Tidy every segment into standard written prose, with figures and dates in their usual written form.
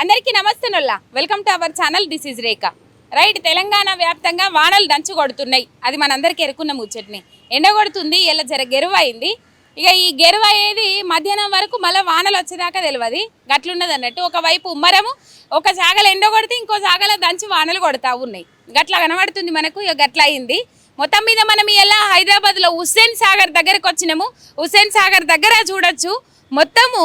అందరికీ నమస్తే నొల్లా welcome to our channel this is Rekha right. Telangana వ్యాప్తంగా వానలు దంచు కొడుతున్నాయి. అది మనందరికీ ఎరుకున్న ముచ్చట్ని. ఎండ కొడుతుంది, ఇలా గెరువు అయింది. ఇక ఈ గెరువు అయ్యేది మధ్యాహ్నం వరకు, మళ్ళీ వానలు వచ్చేదాకా తెలియదు. గట్లున్నది అన్నట్టు. ఒకవైపు ఉమ్మరము, ఒక జాగలు ఎండ కొడితే ఇంకో జాగలో దంచి వానలు కొడతా ఉన్నాయి. గట్ల కనబడుతుంది మనకు. ఇక గట్ల అయింది. మొత్తం మీద మనం ఇలా హైదరాబాద్లో హుస్సేన్ సాగర్ దగ్గరకు వచ్చినాము. హుస్సేన్ సాగర్ దగ్గర చూడొచ్చు, మొత్తము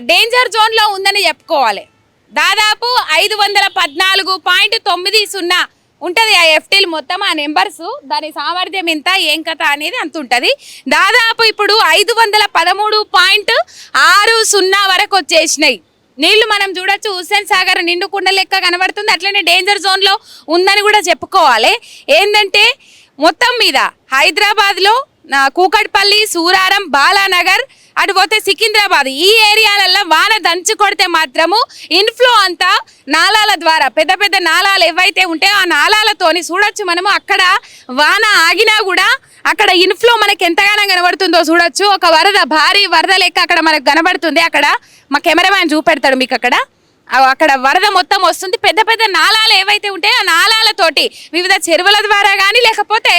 డేంజర్ జోన్లో ఉందని చెప్పుకోవాలి. దాదాపు 514.90 ఉంటుంది ఆ ఎఫ్టీలు మొత్తం, ఆ నెంబర్స్. దాని సామర్థ్యం ఎంత, ఏం కథ అనేది అంత ఉంటుంది. దాదాపు ఇప్పుడు 513.60 వరకు వచ్చేసినాయి నీళ్లు. మనం చూడొచ్చు హుస్సేన్ సాగర్ నిండుకుండ లెక్క కనబడుతుంది. అట్లనే డేంజర్ జోన్లో ఉందని కూడా చెప్పుకోవాలి. ఏంటంటే మొత్తం మీద హైదరాబాద్లో కూకట్పల్లి, సూరారం, బాలానగర్, అటు పోతే సికింద్రాబాద్, ఈ ఏరియాలలో వాన దంచి కొడితే మాత్రము ఇన్ఫ్లో అంతా నాలాల ద్వారా, పెద్ద పెద్ద నాలాలు ఏవైతే ఉంటాయో ఆ నాలాలతోని చూడొచ్చు మనము. అక్కడ వాన ఆగినా కూడా అక్కడ ఇన్ఫ్లో మనకి ఎంతగానో కనబడుతుందో చూడొచ్చు. ఒక వరద, భారీ వరద లెక్క అక్కడ మనకు కనబడుతుంది. అక్కడ మా కెమెరామ్యాన్ చూపెడతాడు మీకు. అక్కడ వరద మొత్తం వస్తుంది. పెద్ద పెద్ద నాలాలు ఏవైతే ఉంటాయో ఆ నాలాలతోటి, వివిధ చెరువుల ద్వారా కానీ లేకపోతే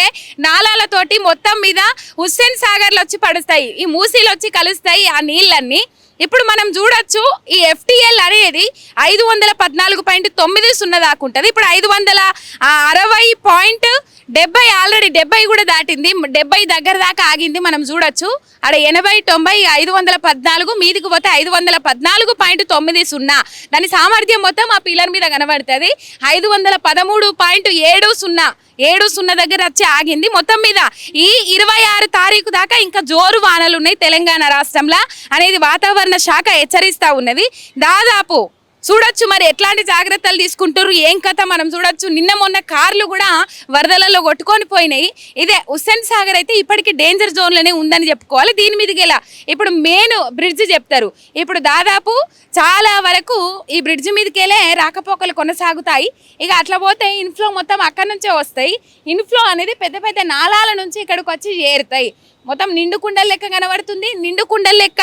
నాలాలతోటి మొత్తం మీద హుస్సేన్ సాగర్లు వచ్చి పడుస్తాయి. ఈ మూసీలు వచ్చి కలుస్తాయి ఆ నీళ్ళన్నీ. ఇప్పుడు మనం చూడొచ్చు ఈ ఎఫ్టీఎల్ అనేది 514.90 దాకా ఉంటుంది. ఇప్పుడు 560.70 ఆల్రెడీ 70 కూడా దాటింది. 70 దగ్గర దాకా ఆగింది. మనం చూడొచ్చు అక్కడ 80, 90, 514 మీదికి పోతే 514.90. దాని సామర్థ్యం మొత్తం ఆ పిల్లర్ మీద కనబడుతుంది. 513.70 దగ్గర వచ్చి ఆగింది. మొత్తం మీద ఈ 26 తారీఖు దాకా ఇంకా జోరు వానలు ఉన్నాయి తెలంగాణ రాష్ట్రంలో అనేది వాతావరణ శాఖ హెచ్చరిస్తూ ఉన్నది. దాదాపు చూడొచ్చు మరి ఎట్లాంటి జాగ్రత్తలు తీసుకుంటారు, ఏం కథ మనం చూడొచ్చు. నిన్న మొన్న కార్లు కూడా వరదలలో కొట్టుకొని పోయినాయి. ఇదే హుస్సేన్ సాగర్ అయితే ఇప్పటికీ డేంజర్ జోన్లోనే ఉందని చెప్పుకోవాలి. దీని మీదకి ఎలా ఇప్పుడు మెయిన్ బ్రిడ్జ్ చెప్తారు. ఇప్పుడు దాదాపు చాలా వరకు ఈ బ్రిడ్జ్ మీదకెళ్ళే రాకపోకలు కొనసాగుతాయి. ఇక అట్లా పోతే ఇన్ఫ్లో మొత్తం అక్కడి నుంచే వస్తాయి. ఇన్ఫ్లో అనేది పెద్ద పెద్ద నాలాల నుంచి ఇక్కడికి వచ్చి చేరుతాయి. మొత్తం నిండు కుండల లెక్క కనబడుతుంది. నిండు కుండల లెక్క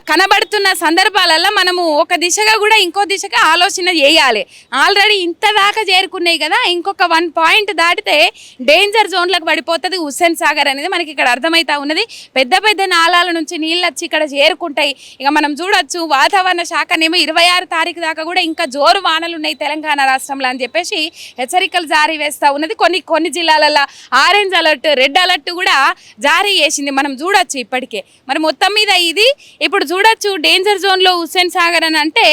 కనబడుతున్న సందర్భాలలో మనము ఒక దిశగా కూడా ఇంకో దిశగా ఆలోచన చేయాలి. ఆల్రెడీ ఇంత దాకా చేరుకున్నాయి కదా, ఇంకొక 1 పాయింట్ దాటితే డేంజర్ జోన్లకు పడిపోతుంది హుస్సేన్ సాగర్ అనేది మనకి ఇక్కడ అర్థమవుతా ఉన్నది. పెద్ద పెద్ద నాలాల నుంచి నీళ్ళు వచ్చి ఇక్కడ చేరుకుంటాయి. ఇక మనం చూడొచ్చు వాతావరణ శాఖనేమో 26 తారీఖు దాకా కూడా ఇంకా జోరు వానలు ఉన్నాయి తెలంగాణ రాష్ట్రంలో అని చెప్పేసి హెచ్చరికలు జారీ వేస్తూ ఉన్నది. కొన్ని జిల్లాలలో ఆరెంజ్ అలర్ట్, రెడ్ అలర్ట్ కూడా జారీ చేసి మనం చూడొచ్చు ఇప్పటికే. మరి మొత్తం మీద ఇది ఇప్పుడు చూడొచ్చు డేంజర్ జోన్లో హుస్సేన్ సాగర్ అని అంటే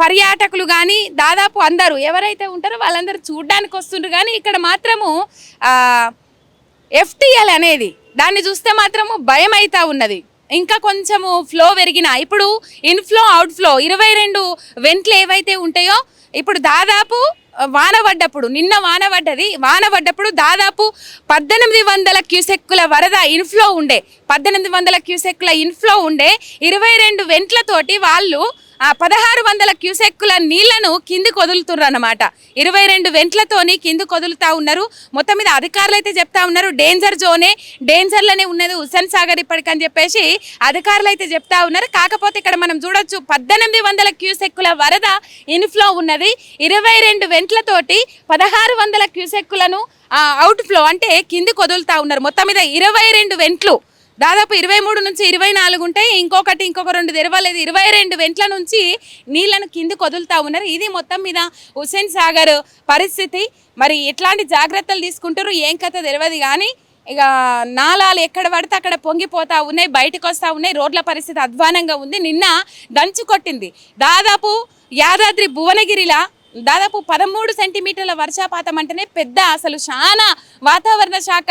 పర్యాటకులు కానీ దాదాపు అందరూ ఎవరైతే ఉంటారో వాళ్ళందరూ చూడడానికి వస్తుండ్రు. కానీ ఇక్కడ మాత్రము ఎఫ్టీఎల్ అనేది దాన్ని చూస్తే మాత్రము భయం అవుతా ఉన్నది. ఇంకా కొంచెము ఫ్లో పెరిగిన ఇప్పుడు ఇన్ఫ్లో, అవుట్ఫ్లో 22 వెంట్లు ఏవైతే ఉంటాయో ఇప్పుడు దాదాపు వాన పడ్డప్పుడు, నిన్న వాన పడ్డప్పుడు దాదాపు 1800 క్యూసెక్కుల వరద ఇన్ఫ్లో ఉండే, 1800 క్యూసెక్కుల ఇన్ఫ్లో ఉండే. 22 వెంట్లతోటి వాళ్ళు 1600 క్యూసెక్కుల నీళ్లను కిందికి వదులుతున్నారు అన్నమాట. 22 వెంట్లతోని కిందికి వదులుతూ ఉన్నారు. మొత్తం మీద అధికారులు అయితే చెప్తా ఉన్నారు డేంజర్ జోనే, డేంజర్లోనే ఉన్నది హుస్సేన్ సాగర్ ఇప్పటికని చెప్పేసి అధికారులు అయితే చెప్తా ఉన్నారు. కాకపోతే ఇక్కడ మనం చూడొచ్చు 1800 క్యూసెక్కుల వరద ఇన్ఫ్లో ఉన్నది. 22 వెంట్లతోటి 1600 క్యూసెక్కులను అవుట్ఫ్లో అంటే కిందికి వదులుతూ ఉన్నారు. మొత్తం మీద 22 వెంట్లు దాదాపు 23 నుంచి 24 ఉంటాయి. ఇంకొక 2 తెరవలేదు. 22 వెంట్ల నుంచి నీళ్లను కిందికి వదులుతూ ఉన్నారు. ఇది మొత్తం మీద హుస్సేన్ సాగర్ పరిస్థితి. మరి ఎట్లాంటి జాగ్రత్తలు తీసుకుంటారు ఏం కథ తెలియదు. కానీ ఇక నాలాలు ఎక్కడ పడితే అక్కడ పొంగిపోతూ ఉన్నాయి, బయటకు వస్తూ ఉన్నాయి. రోడ్ల పరిస్థితి అధ్వానంగా ఉంది. నిన్న దంచు కొట్టింది. దాదాపు యాదాద్రి భువనగిరిలా దాదాపు 13 సెంటీమీటర్ల వర్షపాతం అంటేనే పెద్ద, అసలు చాలా వాతావరణ శాఖ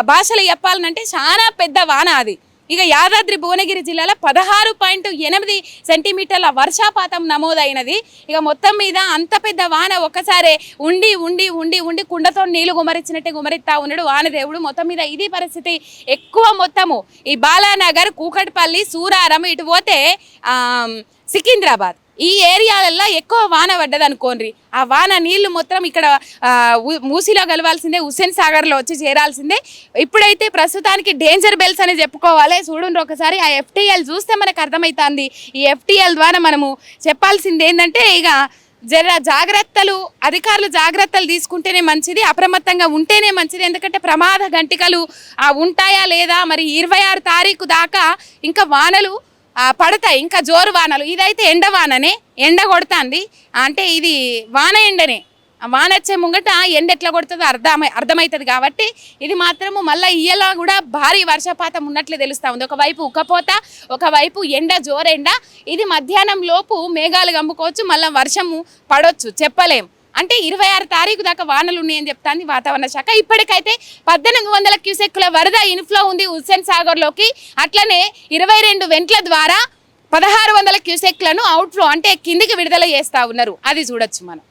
భాషలు చెప్పాలనంటే చాలా పెద్ద వాన అది. ఇక యాదాద్రి భువనగిరి జిల్లాలో 16.8 సెంటీమీటర్ల వర్షపాతం నమోదైనది. ఇక మొత్తం మీద అంత పెద్ద వాన ఒక్కసారే ఉండి ఉండి ఉండి ఉండి కుండతో నీళ్లు గుమరించినట్టే గుమరిస్తా ఉన్నాడు వానదేవుడు. మొత్తం మీద ఇది పరిస్థితి. ఎక్కువ మొత్తము ఈ బాలానగర్, కూకట్పల్లి, సూరారం, ఇటు పోతే సికింద్రాబాద్, ఈ ఏరియాలల్లో ఎక్కువ వాన పడ్డది అనుకోండి, ఆ వాన నీళ్లు మొత్తం ఇక్కడ మూసీలో కలవాల్సిందే, హుస్సేన్ సాగర్లో వచ్చి చేరాల్సిందే. ఇప్పుడైతే ప్రస్తుతానికి డేంజర్ బెల్స్ అని చెప్పుకోవాలి. చూడండి ఒకసారి ఆ FTL చూస్తే మనకు అర్థమవుతుంది. ఈ FTL ద్వారా మనము చెప్పాల్సింది ఏంటంటే, ఇక జాగ్రత్తలు, అధికారులు జాగ్రత్తలు తీసుకుంటేనే మంచిది, అప్రమత్తంగా ఉంటేనే మంచిది. ఎందుకంటే ప్రమాద గంటికలు ఉంటాయా లేదా, మరి 26 తారీఖు దాకా ఇంకా వానలు పడతాయి, ఇంకా జోరు వానలు. ఇదైతే ఎండ వాననే, ఎండ కొడుతుంది అంటే ఇది వాన ఎండనే. వాన వచ్చే ముంగట ఎండ ఎట్లా కొడుతుందో అర్థమవుతుంది. కాబట్టి ఇది మాత్రము మళ్ళీ ఇయ్యలా కూడా భారీ వర్షపాతం ఉన్నట్లు తెలుస్తూ ఉంది. ఒకవైపు ఉక్కపోత, ఒకవైపు ఎండ, జోరెండ. ఇది మధ్యాహ్నం లోపు మేఘాలు గమ్ముకోవచ్చు, మళ్ళీ వర్షము పడవచ్చు, చెప్పలేం. అంటే 26 తారీఖు దాకా వానలు ఉన్నాయని చెప్తాంది వాతావరణ శాఖ. ఇప్పటికైతే 1800 క్యూసెక్కుల వరద ఇన్ఫ్లో ఉంది హుస్సేన్ సాగర్లోకి. అట్లనే 22 వెంట్ల ద్వారా 1600 క్యూసెక్లను అవుట్ఫ్లో అంటే కిందికి విడుదల చేస్తూ ఉన్నారు. అది చూడొచ్చు మనం.